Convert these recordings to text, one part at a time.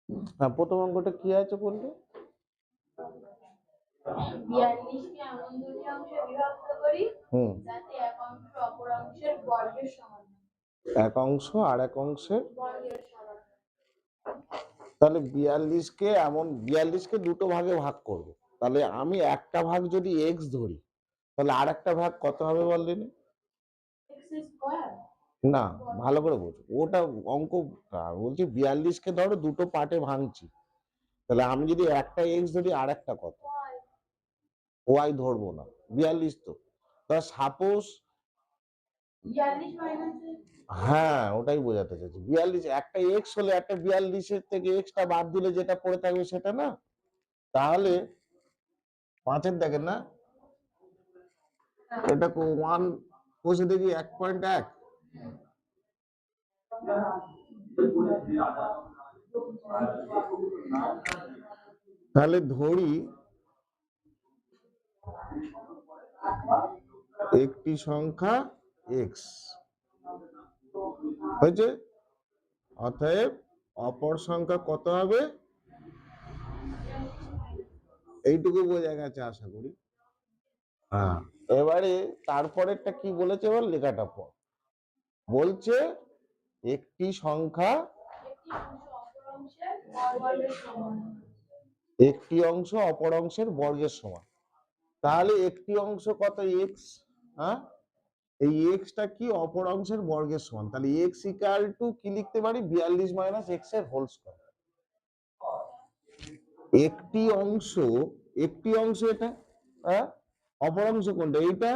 হ্যাঁ, প্রথম অঙ্কটা কি আছে বললে? 42 কে এমন দুটি অংশে বিভক্ত করি যাতে এক অংশ অপর অংশের বর্গের সমান এক অংশ আর এক অংশের বর্গের সমান। তাহলে 42কে এমন 42কে দুটো ভাগে ভাগ করব। তাহলে আমি একটা ভাগ যদি x ধরি তাহলে আর একটা ভাগ কত হবে বললেন? x square. না, ভালো করে বোঝো, ওটা অঙ্ক বলছি 42কে ধরো দুটো পার্টে ভাঙছি, তাহলে আমি যদি একটা x ধরি আর একটা কত y ধরবো না, 42 তো। তা সাপোজ 42 মাইনাস হ্যাঁ ওটাই বোঝাতে চাইছি, 42 একটা x হলে একটা 42-এর থেকে x-টা বাদ দিলে যেটা পড়ে থাকবে সেটা না। তাহলে 5-এর দেখেন না, এটা 1 বসে দেখি 1.1, তাহলে ধরি একটি সংখ্যা x হয়েছে, অতএব অপর সংখ্যা কত হবে? এইটুকু বোঝা গেছে আশা করি। হ্যাঁ, এবারে তারপরেরটা কি বলেছে এবার লেখাটা পর বলছে একটি সংখ্যা একটি অংশ অপর অংশের বর্গের সমান। তাহলে একটি অংশ কত x, হ্যাঁ এই x-টা কি অপর অংশের বর্গের সমান, তাহলে x ইকুয়াল টু কি লিখতে পারি? 42 মাইনাস x এর হোল স্কয়ার। একটি অংশ এটা, হ্যাঁ অপর অংশ কোনটা? এইটা,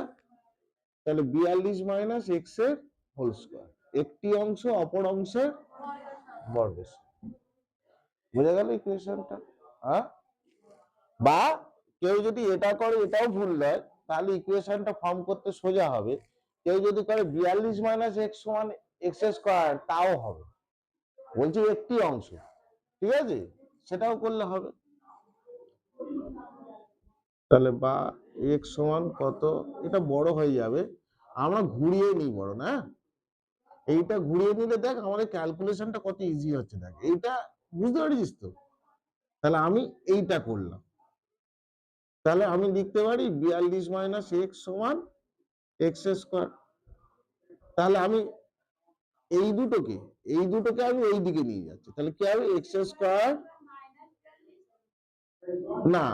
তাহলে 42 মাইনাস x এর হোল স্কয়ার। একটি অংশ অপর অংশের বর্গের সমান। বুঝা গেল ইকুয়েশনটা? হ্যাঁ, বা কেউ যদি এটা করে এটাও ভুল নয়, তাহলে ইকুয়েশনটা ফর্ম করতে সোজা হবে। কেউ যদি করে 42 মাইনাস x সমান x স্কয়ার, তাও হবে। বলছি একটি অংশ, ঠিক আছে, সেটাও করলে হবে। তাহলে বা x সমান কত, এটা বড় হয়ে যাবে, আমরা ঘুরিয়ে নিই বড় না, এইটা ঘুরিয়ে নিলে দেখ আমাদের ক্যালকুলেশনটা কত ইজি হচ্ছে, দেখ এইটা বুঝতে পারছিস তো? তাহলে আমি এইটা করলাম, তাহলে আমি লিখতে পারি 42 মাইনাস x সমান x স্কয়ার। তাহলে আমি এই দুটোকে আমি এই দিকে নিয়ে যাচ্ছি, তাহলে কি হবে? x স্কয়ার, না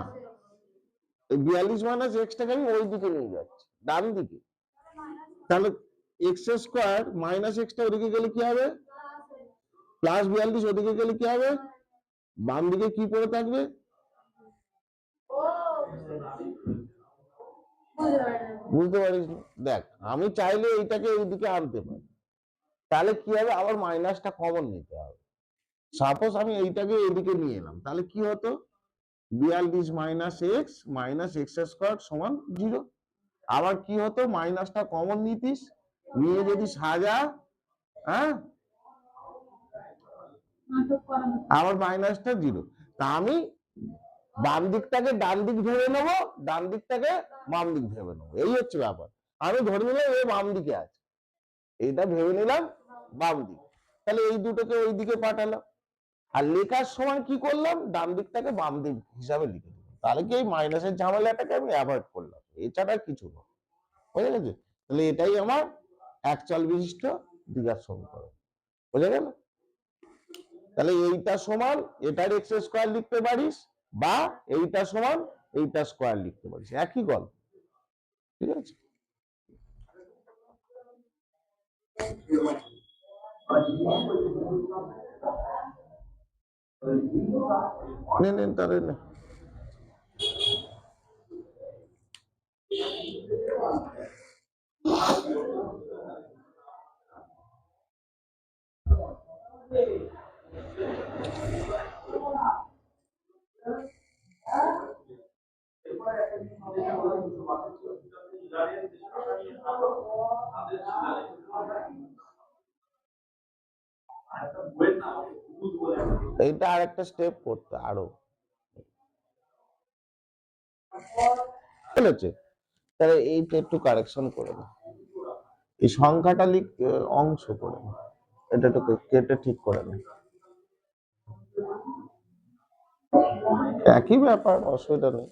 42 মাইনাস x-টাকে আমি ওই দিকে নিয়ে যাচ্ছি, ডান দিকে। তাহলে x স্কয়ার মাইনাস x-টা ওদিকে গেলে কি হবে? প্লাস 42 ওদিকে গেলে কি হবে? বাম দিকে কি পড়ে থাকবে? বুঝতে পারিস? দেখ আমি চাইলে এইটাকে এইদিকে আনতে পারি, তাহলে কি হবে? আবার মাইনাসটা কমন নিতে হবে। সাপোজ আমি এইটাকে এইদিকে নিয়ে এলাম, তাহলে কি হতো? 42 মাইনাস এক্স স্কয়ার সমান 0। আবার কি হতো? মাইনাসটা কমন নিতিস, নিয়ে যদি সাজা, হ্যাঁ আবার মাইনাসটা 0। তা আমি বাম দিকটাকে ডান দিক ভেবে নেবো, ডান দিকটাকে বাম দিক ভেবে নেবো, এই হচ্ছে ব্যাপার। আমি ধরে নিলাম এ বাম দিকে আছে, এইটা ভেবে নিলাম বাম দিক, তাহলে এই দুটোকে ওই দিকে পাঠালাম। আর লেখার সময় কি করলাম? ডান দিকটাকে বাম দিক হিসাবে লিখে দিলাম, তাহলে কি এই মাইনাসের ঝামেলাটাকে আমি অ্যাভয়েড করলাম, এছাড়া কিছু না। বুঝা গেছে? তাহলে এটাই আমার একচল বিশিষ্ট দ্বিঘাত সমীকরণ। বুঝা গেল? তাহলে এইটা সমান এটার এক্স স্কয়ার লিখতে পারিস, বা এইটা সমান এইটা স্কয়ার লিখতে পারিস, একই গল্প। ঠিক আছে? নেন তাহলে না, এইটা আরেকটা স্টেপ করতে আরো বুঝেছে? তাহলে এইটা একটু কারেকশন করে না, এই সংখ্যাটা অংশ করে না, এটা একটু কেটে ঠিক করে না। একই ব্যাপার, অসুবিধা নেই।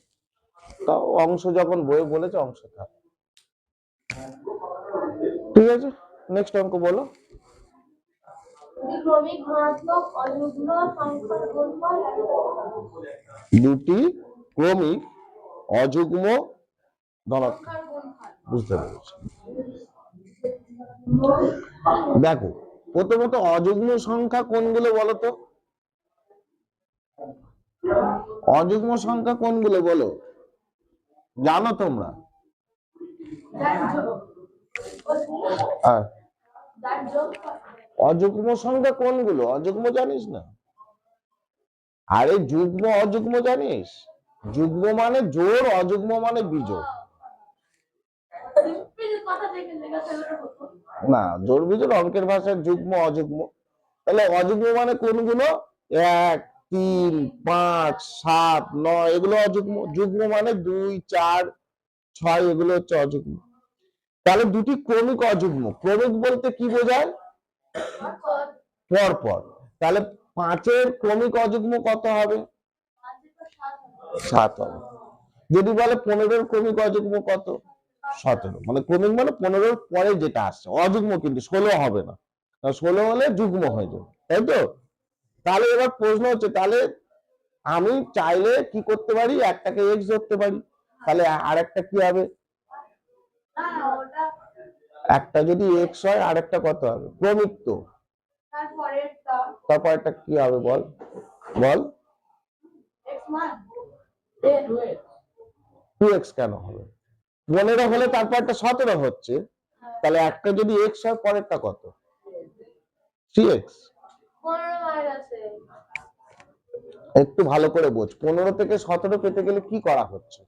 তাও অংশ যখন বই বলেছে অংশ থাক। ঠিক আছে, নেক্সট অঙ্ক বলো। ক্রমিক ধনাত্মক অযুগ্ম সংখ্যার গুণফল দুটি ক্রমিক অযুগ্ম ধনাত্মক, সংখ্যার গুণফল। বুঝতে পেরেছি। দেখো, প্রথমত অযুগ্ম সংখ্যা কোনগুলো বলো তো? অযুগ্ম সংখ্যা কোনগুলো বলো, জানো তোমরা? অযুগ্ম সংখ্যা কোনগুলো? অযুগ্ম জানিস না? আরে যুগ্ম অযুগ্ম জানিস? যুগ্ম মানে জোড়, অযুগ্ম মানে বিজোড়। না, জোড় বিজোড় অঙ্কের ভাষায় যুগ্ম অযুগ্ম। তাহলে অযুগ্ম মানে কোনগুলো? 1, 3, 5, 7, 9 এগুলো অযুগ্ম। যুগ্ম মানে 2, 4, 6 এগুলো হচ্ছে অযুগ্ম। তাহলে দুটি ক্রমিক অযুগ্ম, ক্রমিক বলতে কি বোঝায়? পরপর। তাহলে 5-এর ক্রমিক অযুগ্ম কত হবে? 7 হবে। যদি বলে 15-এর ক্রমিক অযুগ্ম কত? 17। মানে ক্রমিক মানে 15-এর পরে যেটা আসছে, অযুগ্ম কিন্তু 16 হবে না, 16 হলে যুগ্ম হয়ে যাবে, তাই তো? তাহলে এবার প্রশ্ন হচ্ছে, তাহলে আমি চাইলে কি করতে পারি? একটাকে এক্স ধরতে পারি, তাহলে আর একটা কি হবে? একটা যদি এক্স হয় আর একটা কত হবে? ক্রমিক তো। তারপরেরটা কি হবে বল বল? 2x কেন হবে? 15 হলে তারপরটা 17 হচ্ছে, তাহলে একটা যদি এক্স হয় পরেরটা কত? 3x। একটু ভালো করে বোঝ, 15 থেকে 17 পেতে গেলে কি করা হচ্ছে?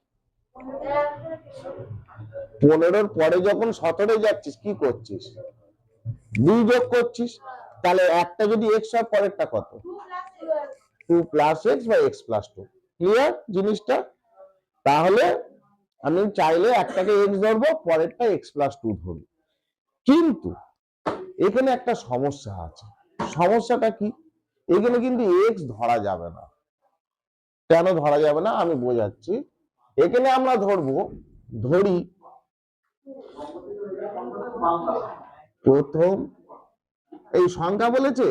15-র পরে যখন 17 যাচ্ছিস কি করছিস? 2 যোগ করছিস। তাহলে একটা যদি এক্স হয় পরেরটা কত? 2 প্লাস এক্স বা এক্স প্লাস 2। ক্লিয়ার জিনিসটা? তাহলে আমি চাইলে একটাকে এক্স ধরবো, পরেরটা এক্স প্লাস 2 ধরবো। কিন্তু এখানে একটা সমস্যা আছে। সমস্যাটা কি? এখানে কিন্তু এক্স ধরা যাবে না। কেন ধরা যাবে না আমি বোঝাচ্ছি। এখানে আমরা ধরি প্রথম এই সংখ্যা বলেছে,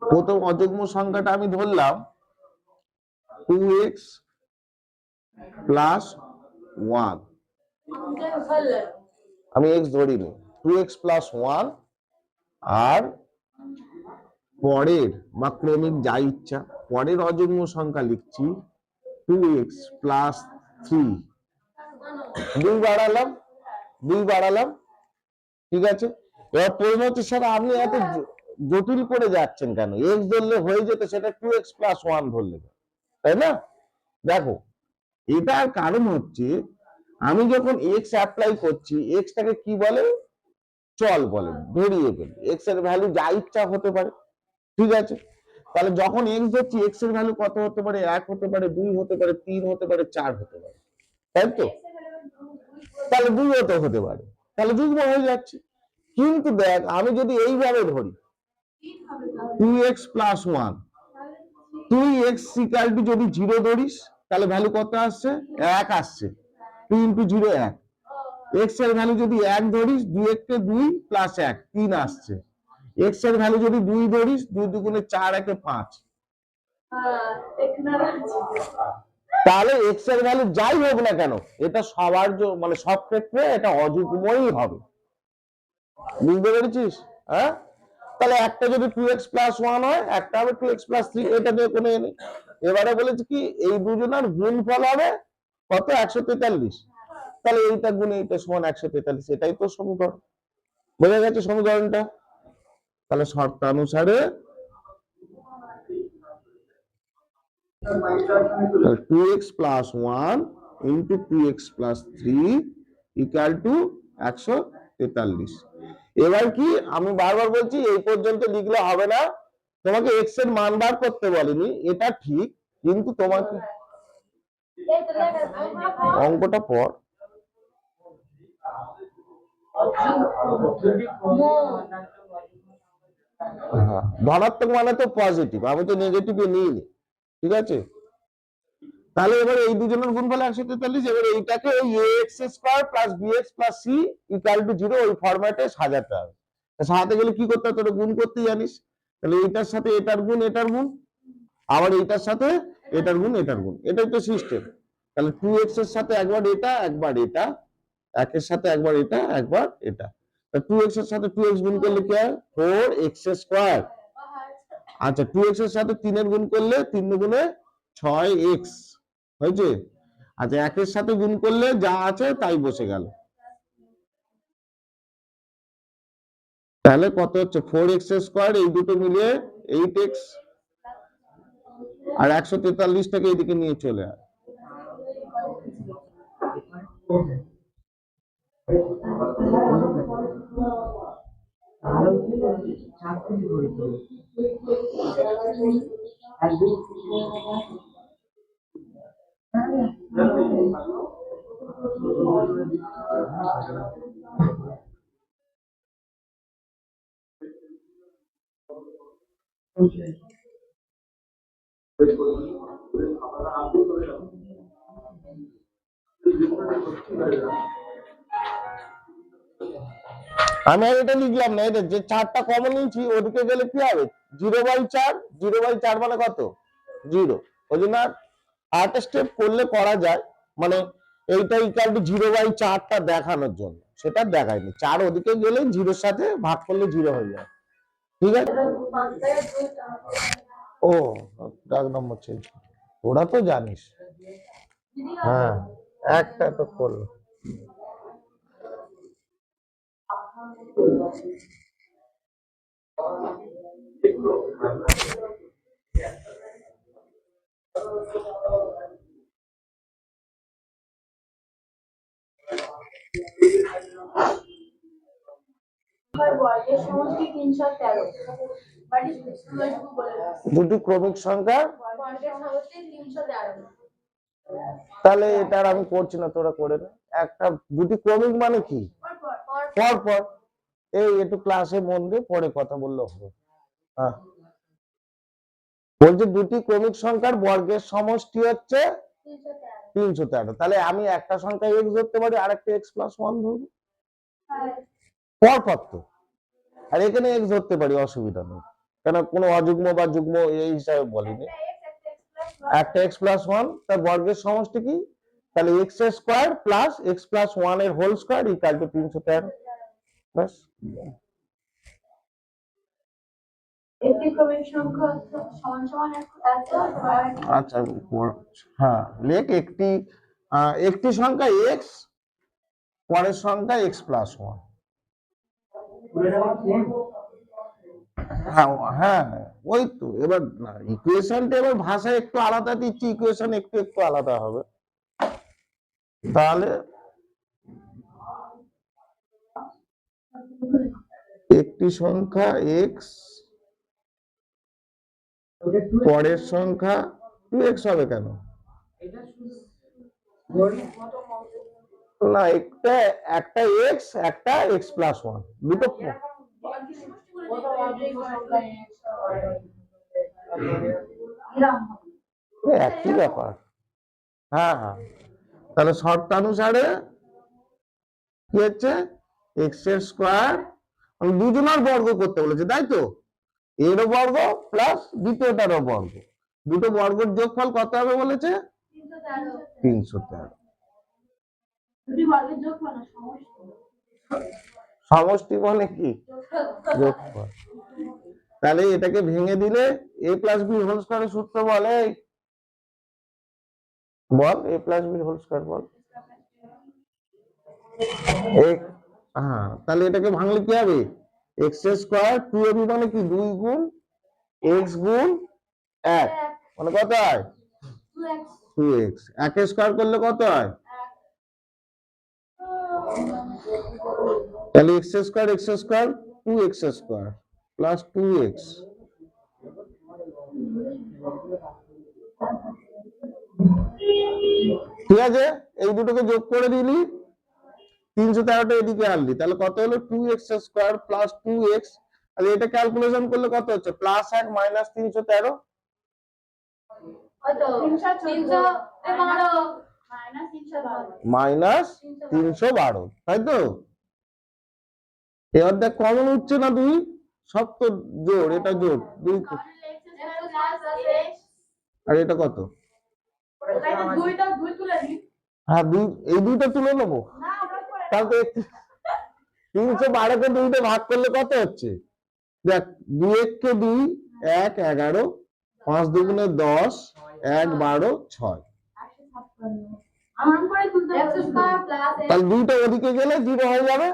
প্রথম অযুগ্ম সংখ্যাটা আমি ধরলাম 2x প্লাস 1। আমি এক্স ধরিনি, 2x প্লাস 1। আর পরের বা ক্রমিক যা ইচ্ছা, পরের অযুগ্ম সংখ্যা লিখছি 2x প্লাস 3। 2 বাড়ালাম, ঠিক আছে? এবার প্রশ্ন হচ্ছে, স্যার আপনি এত জটিল করে যাচ্ছেন কেন? এক্স ধরলে হয়ে যেত, সেটা 2x প্লাস 1 ধরলে, তাই না? দেখো, এটার কারণ হচ্ছে আমি যখন এক্স অ্যাপ্লাই করছি, এক্সটাকে কি বলে? চল বলে, ভেরিয়েবল। এক্স এর ভ্যালু যা ইচ্ছা হতে পারে, ঠিক আছে? তাহলে যখন এক্স ধরছি, এক্স এর ভ্যালু কত হতে পারে? 1 হতে পারে, 2 হতে পারে, 3 হতে পারে, 4 হতে পারে, তাই তো? তাহলে 2 হতে পারে, তাহলে যুগ্ম হয়ে যাচ্ছে। কিন্তু দেখ, আমি যদি এইভাবে ধরি 2x plus 1, 2x equal to যদি 0 ধরিস, তাহলে ভ্যালু কত আসছে? 1 আসছে। 2 ইন্টু 0 1। এক্স এর ভ্যালু যদি 1 ধরিস, 2 কে 2 প্লাস 1 3 আসছে। এক্স এর ভ্যালু যদি 2 ধরিস, 2 দুগুণে 4 একে 5। তাহলে এক্স এর ভ্যালু যাই হোক না কেন, এটা সবার মানে সব ক্ষেত্রে এটা অযুগ্মই হবে। বুঝতে পেরেছিস? হ্যাঁ, তাহলে একটা যদি 2x প্লাস 1 হয়, একটা হবে 2x প্লাস 3, এটা দিয়ে কোনো নেই। এবারে বলেছে কি, এই দুজনের গুণফল হবে কত? 143। তাহলে এইটা গুণে এইটা সমান 143, এটাই তো সমীকরণ। বোঝা গেছে সমীকরণটা? তাহলে শর্তানুসারে 2x plus 1 into 2x plus 3 equal to 143। এবার কি, আমি বারবার বলছি এই পর্যন্ত লিখলে হবে না, তোমাকে এক্স এর মান বার করতে বলেনি, এটা ঠিক, কিন্তু তোমাকে অঙ্কটা পর। হ্যাঁ, ধনাত্মক মানে তো পজিটিভ, আমি তো নেগেটিভ নিইনি, ঠিক আছে। তাহলে এবার এই দুজনের গুণফল 143, এবার এইটাকে ওই ax square plus bx plus c equal to 0 ওই ফরম্যাটে সাজাতে হবে। সাজাতে গেলে কি করতে হবে, তোরা গুণ করতে জানিস, তাহলে এইটার সাথে এটার গুণ, এটার গুণ, আবার এইটার সাথে এটার গুণ, এটার গুণ, এটাই তো সিস্টেম। তাহলে 2x এর সাথে একবার এটা, একবার এটা, একের সাথে একবার এটা, একবার এটা। 2x এর সাথে 2x গুণ করলে কি হয়, 4x স্কয়ার। আচ্ছা 2x এর সাথে 3 এর গুণ করলে 3 গুণে 6x হয়েছে। আচ্ছা একের সাথে গুণ করলে যা আছে তাই বসে গেল, তাহলে কত হচ্ছে 4x স্কয়ার, এই দুটো মিলিয়ে 8x, আর 143টাকে এইদিকে নিয়ে চলে আয়। আমি আর এটা লিখলাম না, এটা যে চারটা কমন নিয়েছি ওদিকে গেলে কি হবে, 0/4, 0/4 মানে কত, 0। ওই জন্য আরেকটা স্টেপ করলে করা যায়, মানে এইটা ইকুয়াল টু 0/4টা দেখানোর জন্য, সেটা দেখায়নি, 4 ওদিকে গেলে 0-এর সাথে ভাগ করলে 0 হয়ে যায়, ঠিক আছে। ও দাগ নম্বর চেঞ্জ, ওরা তো জানিস, হ্যাঁ একটা তো করলো। বর্গের সমষ্টি 313, দুটি ক্রমিক সংখ্যা, বর্গের সমষ্টি 313। তাহলে এটা আর আমি করছি না, তোরা করে নে। একটা দুটি ক্রমিক মানে কি, পর পর, এই একটু ক্লাসে মন দিয়ে পরে কথা বললেও হবে। হ্যাঁ বলছি দুটি ক্রমিক সংখ্যার বর্গের সমষ্টি হচ্ছে 313, তাহলে আমি একটা সংখ্যা x ধরতে পারি, আরেকটা x+1 ধরবো, পর পর তো, আর এখানে x ধরতে পারি, অসুবিধা নেই, কেন কোনো অযুগ্ম বা যুগ্ম এই হিসাবে বলিনি। একটা x+1 তার বর্গের সমষ্টি কি, তাহলে x স্কয়ার প্লাস x+1 এর হোল স্কয়ার ইকুয়াল টু 313, বাস। একটি ক্রমিক সংখ্যা সমান সমান আচ্ছা হ্যাঁ লেখ একটি, একটি সংখ্যা x, পরের সংখ্যা x+1। হ্যাঁ হ্যাঁ ওই তো, এবার ইকুয়েশনটা এবার ভাষায় একটু আলাদা দিচ্ছি, ইকুয়েশন একটু একটু আলাদা হবে, তাহলে একটি সংখ্যা x, পরের সংখ্যা 2x হবে কেন, না একটা একটা x, একটা x+1, দুটো একই ব্যাপার। হ্যাঁ হ্যাঁ, তাহলে শর্তানুসারে কি হচ্ছে, এক্স এর স্কয়ার, আমি দুজনের বর্গ করতে বলেছে তাই তো, এরও বর্গ প্লাস দ্বিতীয়টারও বর্গ, দুটো বর্গের যোগফল কত হবে বলেছে, 313। সমষ্টি মানে কি, যোগফল। তাহলে এটাকে ভেঙে দিলে a প্লাস বি হোল স্কয়ারের সূত্র বলে, বল a plus B whole square বল। হ্যাঁ তাহলে এটাকে ভাঙলে কি হবে, এক্স স্কয়ার 2ab মানে কি 2 গুণ x গুণ 1 মানে কত হয় 2x, 1 স্কয়ার করলে কত হয়, তাহলে x square 2x square plus 2x, ঠিক আছে। এই দুটোকে যোগ করে দিলি, 313টা এদিকে আনলি, তাহলে কত হলো 2x স্কয়ার প্লাস 2x, তাহলে এটা ক্যালকুলেশন করলে কত হচ্ছে +1 -313 কত 312 -312 তাই তো? এবার দেখ কমন উঠছে না 2, সব তো জোড়, এটা জোড় 2 আর এটা কত? হ্যাঁ 2, এই দুইটা তুলে নেবো। তাহলে 312 কে 2 তে ভাগ করলে কত হচ্ছে? দেখ 2 1 কে 2 1 11 5 দুগুণে 10 1 12 6 তাহলে 2টা ওদিকে গেলে 0 হয়ে যাবে।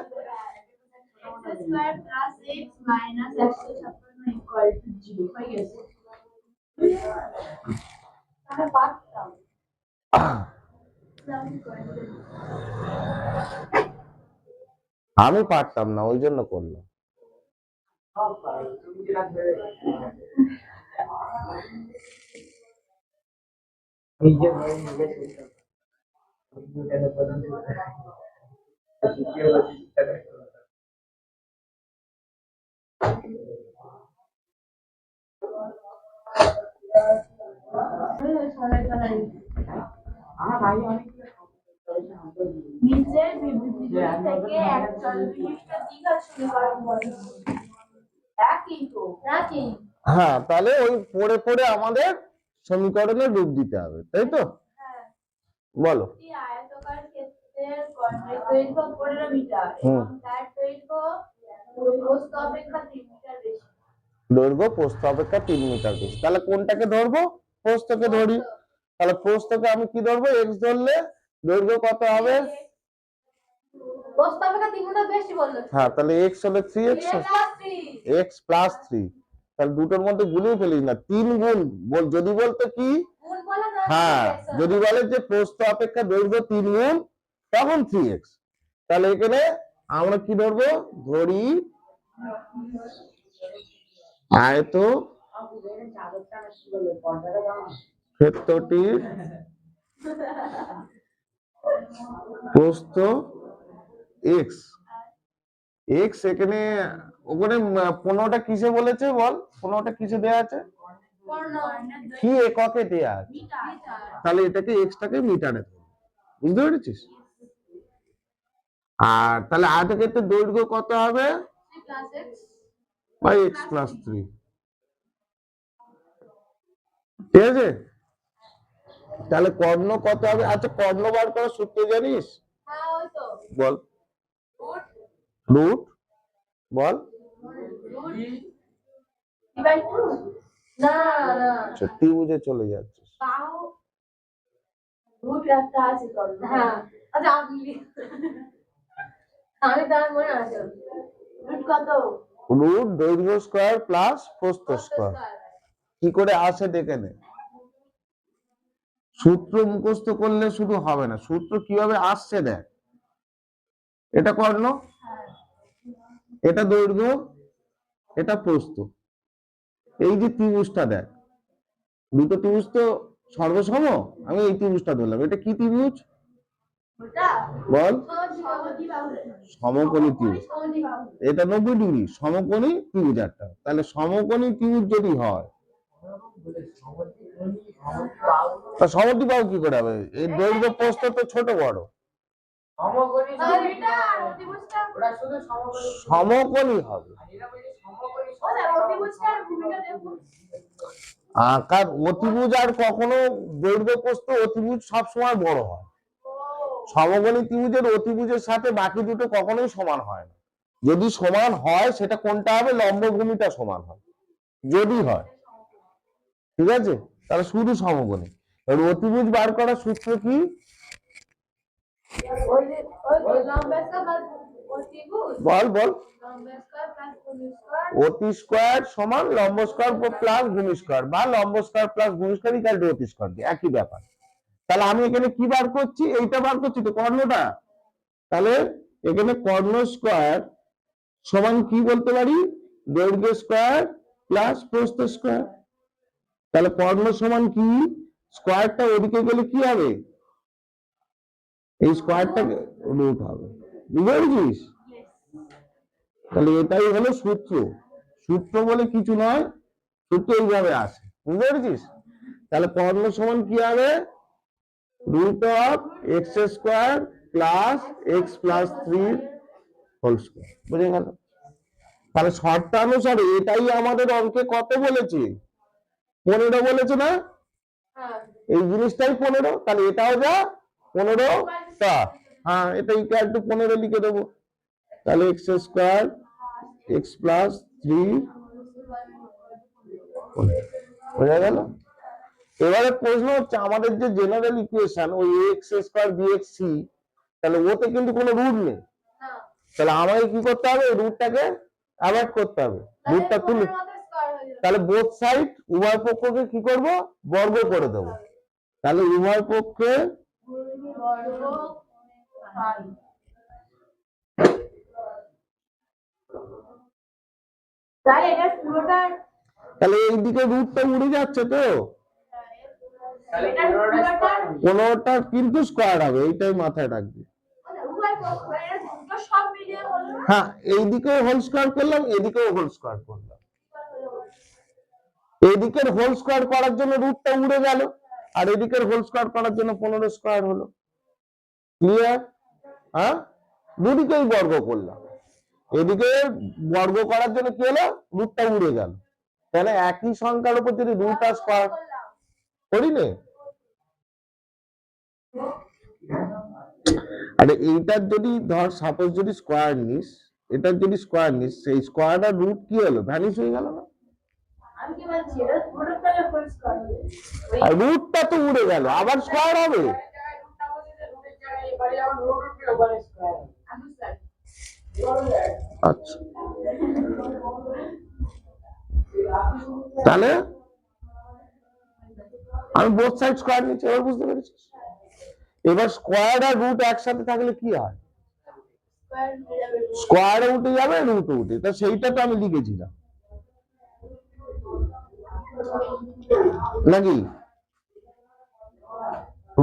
আমি পারতাম না ওই জন্য করলাম। নিচের বিবৃতিগুলি থেকে 41টা দ্বিঘাত সমীকরণ গঠন করুন। একই। হ্যাঁ তাহলে ওই পড়ে পড়ে আমাদের সমীকরণে রূপ দিতে হবে, তাই তো? হ্যাঁ। বলো। একটি আয়তাকার ক্ষেত্রের কর্ণের দৈর্ঘ্য 15 মিটার এবং তার দৈর্ঘ্য প্রস্থ অপেক্ষা 3 মিটার বেশি। দৈর্ঘ্য প্রস্থ অপেক্ষা 3 মিটার বেশি। তাহলে কোনটাকে ধরবো? প্রস্থকে ধরি। তাহলে প্রস্থকে আমি কি ধরবো? x ধরলে দৈর্ঘ্য কত হবে? প্রস্থ অপেক্ষা 3 মিটার বেশি বললো। হ্যাঁ তাহলে x হলে 3x x + 3। তাহলে দুটোর মধ্যে গুণই ফেলিস না, 3 গুণ যদি বলতো কি গুণ বলা যায়। হ্যাঁ যদি বলে যে প্রস্থ অপেক্ষা দৈর্ঘ্য 3 গুণ তখন 3x। তাহলে এখানে আমরা কি ধরবো? ধরি আয়ত ক্ষেত্রটির প্রস্থ x। x এখানে ওখানে 15টা কিসে বলেছে বল? 15টা কিসে দেয়া আছে? কি এককে দেয়া আছে? তাহলে এটাকে x টাকে মিটারে ধরবো, বুঝতে পেরেছিস? আর তাহলে আয়তক্ষেত্রের দৈর্ঘ্য কত হবে? 3 x + 3। ঠিক আছে? তাহলে কর্ণ কত হবে? আচ্ছা কর্ণ বার করার সূত্র জানিস? হ্যাঁ ওই তো। বল। Root ball. না না ত্রিভুজে চলে যাচ্ছে। রুট একটা আছে তো। হ্যাঁ আচ্ছা আমি তার মনে আছে। রুট কত? রুট দৈর্ঘ্য স্কয়ার প্লাস প্রস্থ স্কয়ার। কি করে আসে দেখে নে। সূত্র মুখস্থ করলে শুধু হবে না, সূত্র কিভাবে আসছে দেখ। এটা কর্ণ, এটা দৈর্ঘ্য, এটা প্রস্থ। এই যে ত্রিভুজটা দেখ, দুটো ত্রিভুজ তো সর্বসম। আমি এই ত্রিভুজটা ধরলাম, এটা কি ত্রিভুজ বল? সমকোণী ত্রিভুজ। এটা 90 ডিগ্রি সমকোণী ত্রিভুজ একটা। তাহলে সমকোণী ত্রিভুজ যদি হয় তা সমদ্বিবাহু কি করে হবে? এই দৈর্ঘ্য প্রস্থ তো ছোট বড়। সমকোণী হবে। আকার অতিভুজ আর কখনো দৈর্ঘ্য প্রস্থ অতিভুজ সবসময় বড় হয়। সমকোণী ত্রিভুজের অতিভুজের সাথে বাকি দুটো কখনোই সমান হয় না। যদি সমান হয় সেটা কোনটা হবে? লম্বভূমিটা সমান হয় যদি হয়। ঠিক আছে? তাহলে শুধু সমকোণী। আর অতিভুজ বার করার সূত্র কি? বল বল। অতি স্কয়ার সমান লম্ব স্কয়ার প্লাস ভূমি স্কয়ার, বা লম্ব স্কয়ার প্লাস ভূমি স্কয়ার ইকুয়াল টু অতি স্কয়ার, একই ব্যাপার। তাহলে আমি এখানে কি বার করছি? এইটা বার করছি তো, কর্ণটা। তাহলে এখানে কর্ণ স্কয়ার সমান কি বলতে পারি? দৈর্ঘ্য স্কয়ার প্লাস প্রস্থ স্কয়ার। তাহলে কর্ণ সমান কি? স্কয়ারটা ওদিকে গেলে কি হবে? এই স্কয়ারটা রুট হবে। বুঝতে পেরেছিস? তাহলে এটাই হলো সূত্র। সূত্র বলে কিছু নয়, সূত্র এইভাবে আসে, বুঝতে পেরেছিস? তাহলে কর্ণ সমান কি হবে? Root of x square plus x plus 3 whole square. বুঝে গেল? তাহলে শর্তানুসারে এটাই আমাদের অঙ্কে কত বলেছে? 15 বলেছে না? হ্যাঁ এই জিনিসটাই 15, তাহলে এটাও যা 15টা। হ্যাঁ, এটা ইকুয়াল টু 15 লিখে দেবো। তাহলে এক্স স্কোয়ার এক্স প্লাস 3 বোঝা গেল? এবারে প্রশ্ন হচ্ছে আমাদের যে জেনারেল ইকুয়েশন ওই এক্স স্কোয়ার বিএক্স সি, তাহলে ওতে কিন্তু কোনো রুট নেই। না তাহলে আমাকে কি করতে হবে? রুটটাকে অ্যাভয়েড করতে হবে, রুটটা তুলে। তাহলে বোথ সাইড উভয় পক্ষকে কি করব? বর্গ করে দেব। তাহলে উভয় পক্ষে তাই এটা পুরোটা তাহলে এই দিকে রুটটা উড়ে যাচ্ছে তো, এটা পুরোটা 15টা কিন্তু স্কোয়ার হবে, এইটাই মাথায় রাখবি। উভয় পক্ষ এর দুটো সব মিলিয়ে হলো হ্যাঁ, এইদিকেও হোল স্কোয়ার করলাম, এদিকেও হোল স্কোয়ার করলাম। এদিকের হোল স্কোয়ার করার জন্য রুটটা উড়ে গেল, আর এদিকের হোল স্কোয়ার করার জন্য 15 স্কোয়ার হলো। ক্লিয়ার? হ্যাঁ, দুদিকেই বর্গ করলাম। এদিকে বর্গ করার জন্য কি হলো? রুটটা উড়ে গেল। তাহলে একই সংখ্যার উপর যদি রুটটা স্কোয়ার করি নে, আরে এইটার যদি ধর সাপোজ যদি স্কোয়ার নিস, এটার যদি স্কোয়ার নিস, সেই স্কোয়ারটার রুট কি হলো? ভ্যানিশ হয়ে গেল না? আমি কি বলছি এটা পুরোটা হোল স্কয়ার হবে আর রুটটা তো উড়ে গেল, আবার স্কোয়ার হবে। আচ্ছা, তাহলে আমি বোথ সাইড স্কোয়ার নিচ্ছি, এবার বুঝতে পেরেছিস? এবার স্কোয়ার আর রুট একসাথে থাকলে কি হয়? স্কোয়ার উঠে যাবে, রুট উঠে, তা সেইটা তো আমি লিখেছিলাম নাকি?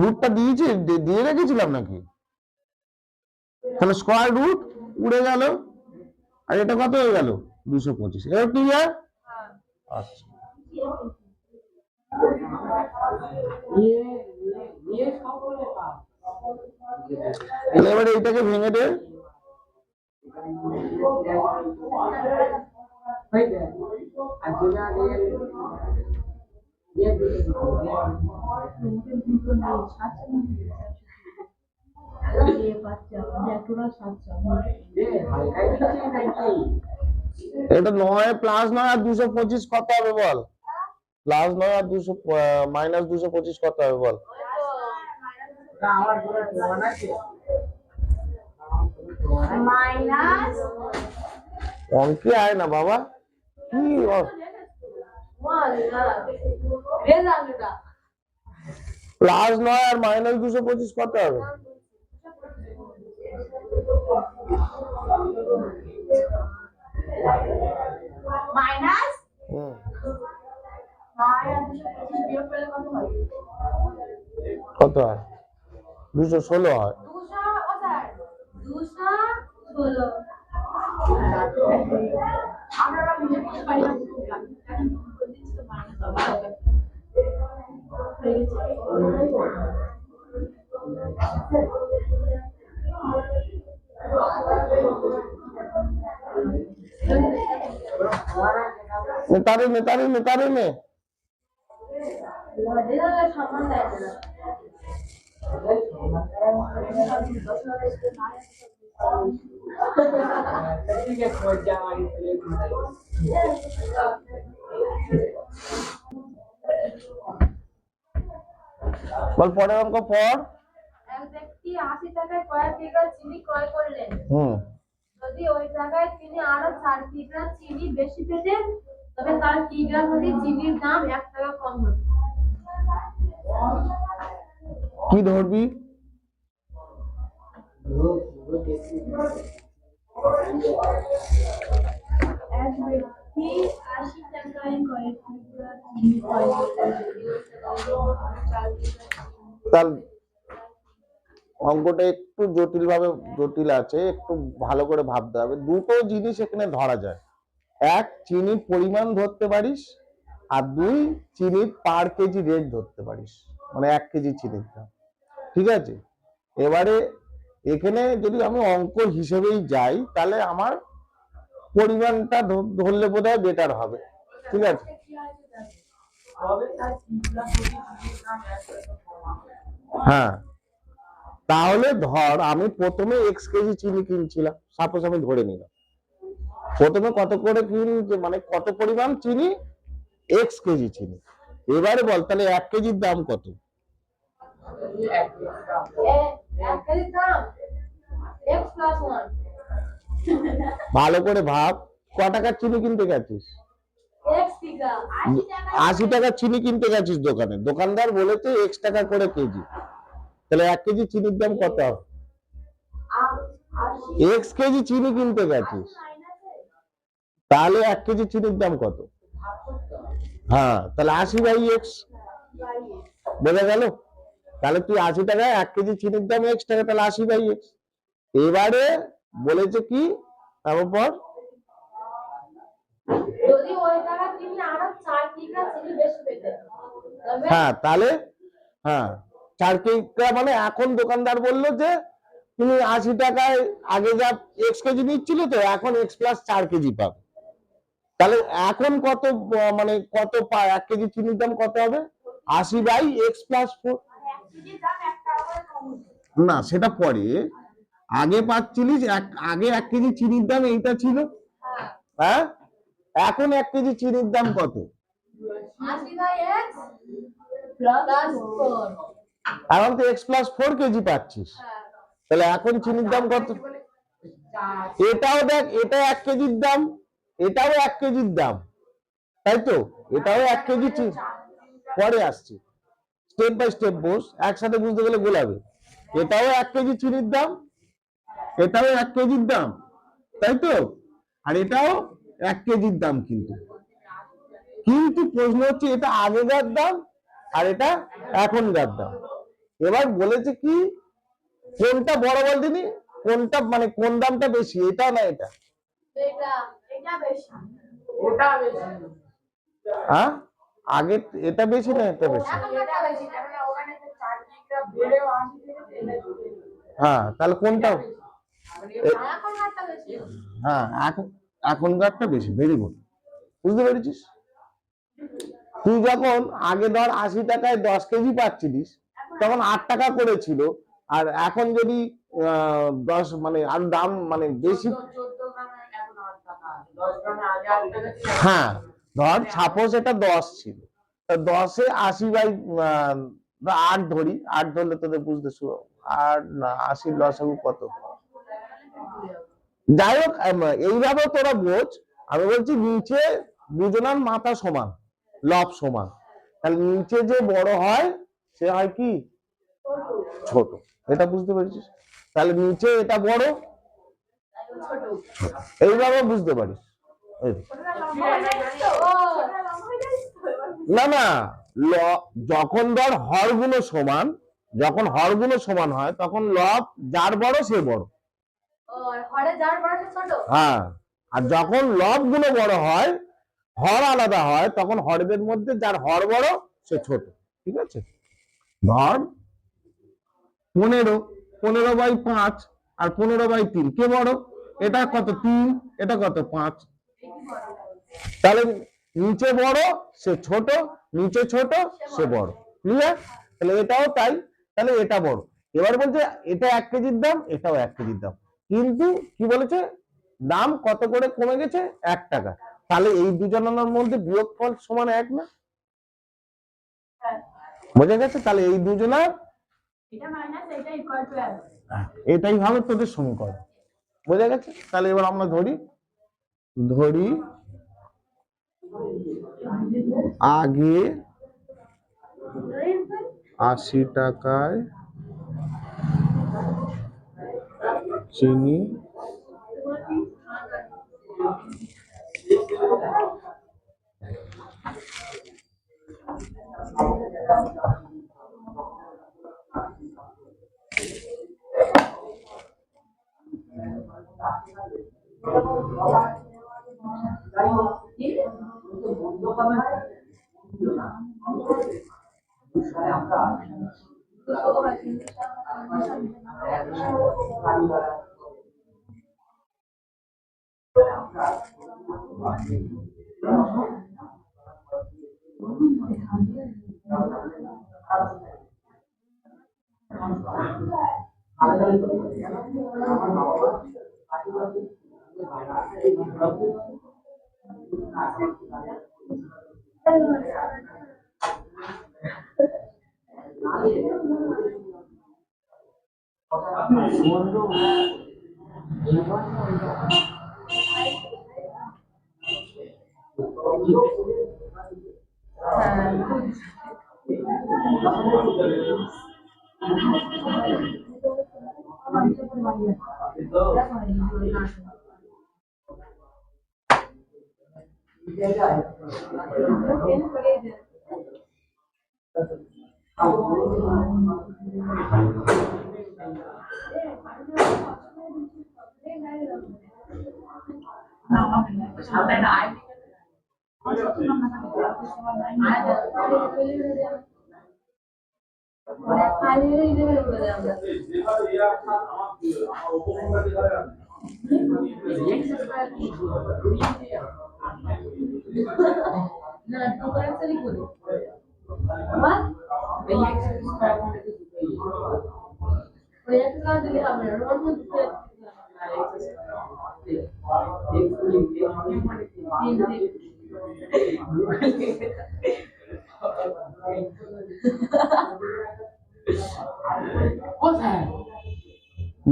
রুটটা দিয়েছি, দিয়ে রেখেছিলাম নাকি? তাহলে স্কোয়ার রুট উড়ে গেল, আর এটা কত হয়ে গেল? 225। এবার ক্লিয়ার? আচ্ছা, এবার এইটাকে ভেঙে দে। এটা 9 প্লাস 9 আর 225 কত হবে বল? প্লাস 9 আর 200 মাইনাস 225 কত হবে বল? মাইনাস অঙ্কে আয় না বাবা, কি প্লাস 9 আর মাইনাস 225 কত হবে? মাইনাস হুম, 9 আর 225 বিয়োগ করলে কত হয়? কত হয়? 216 হয়। 216 আমরা বুঝে বুঝে পারি না তারে নে। সম্মান দেয় না বল পরের অঙ্ক পর। এক ব্যক্তি 80 টাকায় কয়েক কিগ্রা চিনি ক্রয় করলেন। যদি ওই জায়গায় তিনি আরো 4 কিগ্রা চিনি বেশি পেতেন তবে তার কিগ্রা প্রতি চিনির দাম 1 টাকা কম হতো। কি ধরবি? এক ব্যক্তি 80 টাকায় কয়েক কিগ্রা চিনি ক্রয় করলেন। তার অঙ্কটা একটু জটিল আছে, একটু ভালো করে ভাবতে হবে। দুটো জিনিস এখানে ধরা যায়, এক, চিনির পরিমাণ ধরতে পারিস, আর দুই, চিনির পার কেজি রেট ধরতে পারিস, মানে 1 কেজি চিনির দাম। ঠিক আছে, এবারে এখানে যদি আমি অঙ্ক হিসেবেই যাই তাহলে আমার পরিমাণটা ধরলে বোধহয় বেটার হবে। ঠিক আছে, হ্যাঁ, তাহলে ধর আমি প্রথমে x কেজি চিনি কিনছিলাম, সাপোজ আমি ধরে নিলাম প্রথমে কত করে মানে কত পরিমাণ চিনি, x কেজি চিনি। এবারে বল তাহলে 1 কেজির দাম কত? ভালো করে ভাব, ক টাকার চিনি কিনতে গেছিস? 80 টাকার চিনি কিনতে গেছিস দোকানে, দোকানদার বলেছে x টাকা করে কেজি, তাহলে 1 কেজি চিনির দাম কত হবে? x কেজি চিনি কিনতে গেছিস, তাহলে 1 কেজি চিনির দাম কত? হ্যাঁ, তাহলে 80/x, বোঝা গেল? তাহলে তুই 80 টাকায় 1 কেজি চিনির দাম x টাকা, তাহলে 80/x। এবারে বলেছে কি, তারপর যদি ওই টাকা চিনি আরো 4 কিগ্রা চিনি বেশি পেতে, হ্যাঁ তাহলে, হ্যাঁ 4 কিগ্রা, মানে এখন দোকানদার বললো যে তুমি 80 টাকায় আগে যা x কেজি নিচ্ছিল তো এখন x প্লাস 4 কেজি পাবে, তাহলে এখন কত, মানে কত পায় 1 কেজি চিনির দাম কত হবে? 80/x plus 4। না সেটা পরে, আগে পাচ্ছিলিস আগে 1 কেজি চিনির দাম এইটা ছিল, হ্যাঁ, এখন 1 কেজি চিনির দাম কত? 80/x প্লাস 4, এখন তো x প্লাস 4 কেজি পাচ্ছিস, তাহলে এখন চিনির দাম কত? এটাও দেখ, এটা 1 কেজির দাম, এটাও 1 কেজির দাম, তাই তো, এটাও 1 কেজি চিনি। পরে আসছি, স্টেপ বাই স্টেপ বস, একসাথে বুঝতে গেলে গোলাবে। এটাও 1 কেজি চিনির দাম, এটাও 1 কেজির দাম, তাই তো, আর এটাও 1 কেজির দাম। কিন্তু কিন্তু প্রশ্ন হচ্ছে এটা আগেকার দাম আর এটা এখনকার দাম। এবার বলেছে কি, কোনটা বড় বল দিনি, কোনটা মানে কোন দামটা বেশি, এটা না এটা? এটা বেশি, হ্যাঁ, আগে এটা বেশি না এটা বেশি? হ্যাঁ, তাহলে কোনটা? হ্যাঁ, এখনকারটা বেশি। ভেরি গুড, বুঝতে পেরেছিস? তুই যখন আগে ধর 80 টাকায় 10 কেজি পাচ্ছিলিস তখন 8 টাকা করেছিল, আর এখন যদি 10 মানে আর দাম মানে বেশি, হ্যাঁ ধর সাপোজ এটা 10 ছিল, 10-এ 80/8 ধরি, 8 ধরলে তোদের বুঝতে শুরু, 8 না 80 লসাগু কত? যাই হোক, এইভাবে তোরা বোঝ। আমি বলছি নিচে দুজনার মাথা সমান, লব সমান, তাহলে নিচে যে বড় হয় সে হয় কি ছোট, এটা বুঝতে পেরেছিস? তাহলে নিচে এটা বড়, এইভাবে বুঝতে পারিস। না না, যখন ধর হরগুলো সমান, যখন হরগুলো সমান হয় তখন লব যার বড় সে বড়, হ্যাঁ, আর যখন লব গুলো বড় হয়, হর আলাদা হয়, তখন হরদের মধ্যে যার হর বড় সে ছোট। ঠিক আছে, ধর 15, 15/5 আর 15/3 কে বড়? এটা কত 3, এটা কত 5, তাহলে নিচে বড় সে ছোট, নিচে ছোট সে বড়। ক্লিয়ার? তাহলে এটাও তাই, তাহলে এটা বড়। এবার বলছে এটা 1 কেজির দাম, এটাও 1 কেজির দাম, কিন্তু কি বলেছে, দাম কত করে কমে গেছে? 1 টাকা। তাহলে এই দুজনের মধ্যে বিয়োগফল সমান 1 না? বোঝা গেছে? তাহলে এই দুজনের এটাই হবে তোদের সমীকরণ। বোঝা গেছে? তাহলে এবার আমরা ধরি আগে 80 টাকায় চিনি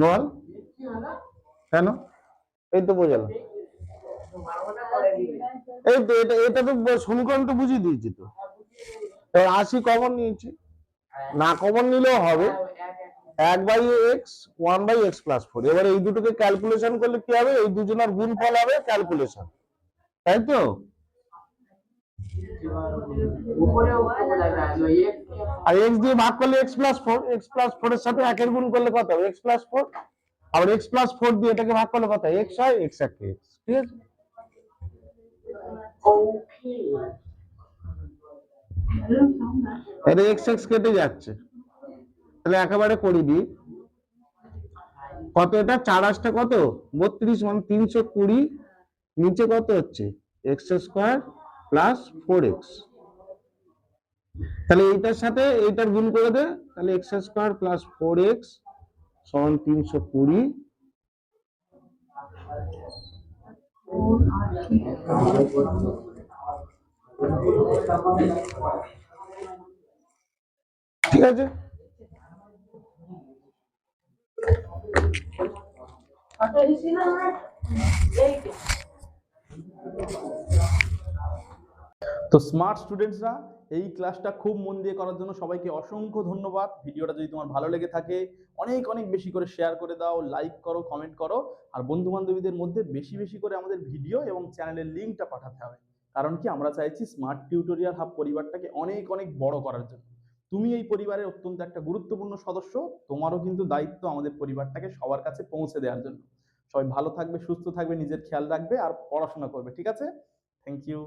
বল কেন? এই তো বোঝালাম, এই তো এটা তো সমীকরণ তো বুঝিয়ে দিয়েছি তো। এবার 80 কমন নিয়েছি, না কমন নিলেও হবে, 1/x 1/x প্লাস 4। এবার এই দুটোকে ক্যালকুলেশন করলে কি হবে? এই দুজনের গুণফল হবে ক্যালকুলেশন, তাই তো? আর x দিয়ে ভাগ করলে x প্লাস 4, x প্লাস 4 এর সাথে 1 এর গুণ করলে কত হবে? x plus 4। আবার x প্লাস 4 দিয়ে এটাকে ভাগ করলে কত হয়? x হয়, x একটা x, ঠিক আছে? এটা x x কেটে যাচ্ছে, তাহলে একেবারে করে দিই। কত এটা? 4 8 কত? 32, মানে 320। নিচে কত হচ্ছে? x square plus 4x। তাহলে এইটার সাথে এইটার গুণ করে দে, তাহলে x স্কয়ার প্লাস 4x সমান 320। ঠিক আছে, তো স্মার্ট স্টুডেন্টসরা, এই ক্লাসটা খুব মন দিয়ে করার জন্য সবাইকে অসংখ্য ধন্যবাদ। ভিডিওটা যদি তোমার ভালো লেগে থাকে অনেক অনেক বেশি করে শেয়ার করে দাও, লাইক করো, কমেন্ট করো, আর বন্ধু বান্ধবীদের মধ্যে বেশি বেশি করে আমাদের ভিডিও এবং চ্যানেলের লিঙ্কটা পাঠাতে হবে। কারণ কি, আমরা চাইছি স্মার্ট টিউটোরিয়াল হাব পরিবারটাকে অনেক অনেক বড় করার জন্য। তুমি এই পরিবারের অত্যন্ত একটা গুরুত্বপূর্ণ সদস্য, তোমারও কিন্তু দায়িত্ব আমাদের পরিবারটাকে সবার কাছে পৌঁছে দেওয়ার জন্য। সবাই ভালো থাকবে, সুস্থ থাকবে, নিজের খেয়াল রাখবে আর পড়াশোনা করবে, ঠিক আছে? Thank you.